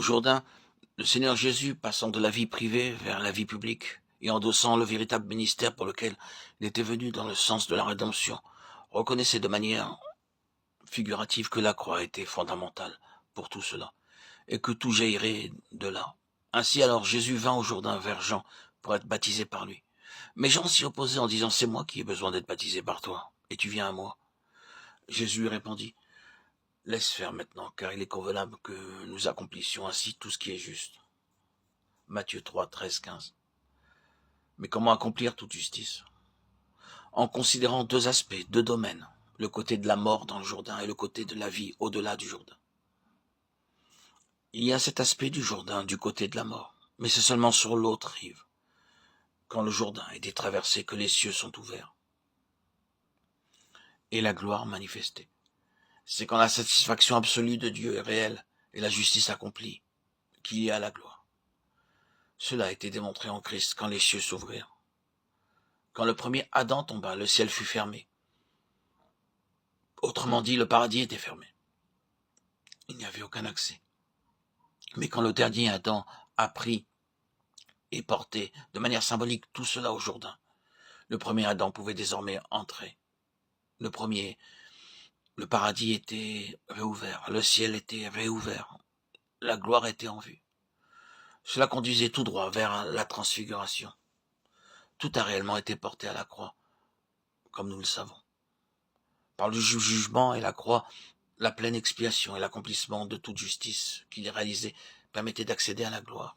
Au Jourdain, le Seigneur Jésus, passant de la vie privée vers la vie publique et endossant le véritable ministère pour lequel il était venu dans le sens de la rédemption, reconnaissait de manière figurative que la croix était fondamentale pour tout cela, et que tout jaillirait de là. Ainsi alors Jésus vint au Jourdain vers Jean pour être baptisé par lui. Mais Jean s'y opposait en disant, c'est moi qui ai besoin d'être baptisé par toi, et tu viens à moi. Jésus lui répondit, laisse faire maintenant, car il est convenable que nous accomplissions ainsi tout ce qui est juste. Matthieu 3, 13, 15. Mais comment accomplir toute justice? En considérant deux aspects, deux domaines, le côté de la mort dans le Jourdain et le côté de la vie au-delà du Jourdain. Il y a cet aspect du Jourdain du côté de la mort, mais c'est seulement sur l'autre rive, quand le Jourdain est traversé, que les cieux sont ouverts et la gloire manifestée. C'est quand la satisfaction absolue de Dieu est réelle et la justice accomplie qu'il y a la gloire. Cela a été démontré en Christ quand les cieux s'ouvrirent. Quand le premier Adam tomba, le ciel fut fermé. Autrement dit, le paradis était fermé. Il n'y avait aucun accès. Mais quand le dernier Adam a pris et porté de manière symbolique tout cela au Jourdain, le premier Adam pouvait désormais entrer. Le paradis était réouvert, le ciel était réouvert, la gloire était en vue. Cela conduisait tout droit vers la transfiguration. Tout a réellement été porté à la croix, comme nous le savons. Par le jugement et la croix, la pleine expiation et l'accomplissement de toute justice qu'il réalisait permettaient d'accéder à la gloire.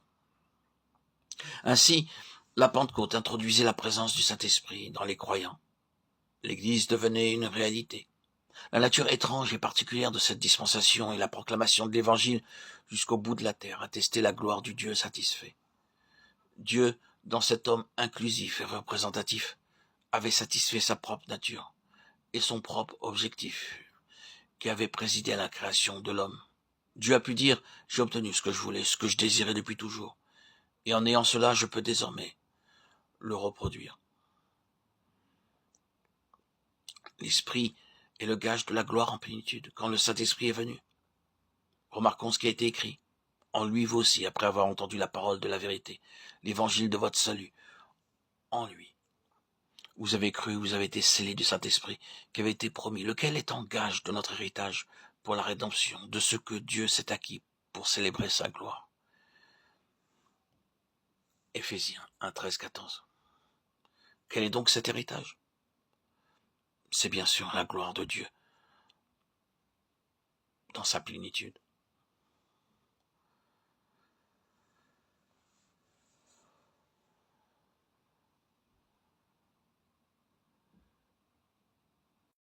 Ainsi, la Pentecôte introduisait la présence du Saint-Esprit dans les croyants. L'Église devenait une réalité. La nature étrange et particulière de cette dispensation et la proclamation de l'Évangile jusqu'au bout de la terre attestaient la gloire du Dieu satisfait. Dieu, dans cet homme inclusif et représentatif, avait satisfait sa propre nature et son propre objectif qui avait présidé à la création de l'homme. Dieu a pu dire, j'ai obtenu ce que je voulais, ce que je désirais depuis toujours, et en ayant cela, je peux désormais le reproduire. L'Esprit est le gage de la gloire en plénitude, quand le Saint-Esprit est venu. Remarquons ce qui a été écrit. En lui, vous aussi, après avoir entendu la parole de la vérité, l'évangile de votre salut, en lui. Vous avez cru, vous avez été scellés du Saint-Esprit qui avait été promis, lequel est en gage de notre héritage pour la rédemption de ce que Dieu s'est acquis pour célébrer sa gloire. Éphésiens 1, 13, 14. Quel est donc cet héritage? C'est bien sûr la gloire de Dieu dans sa plénitude.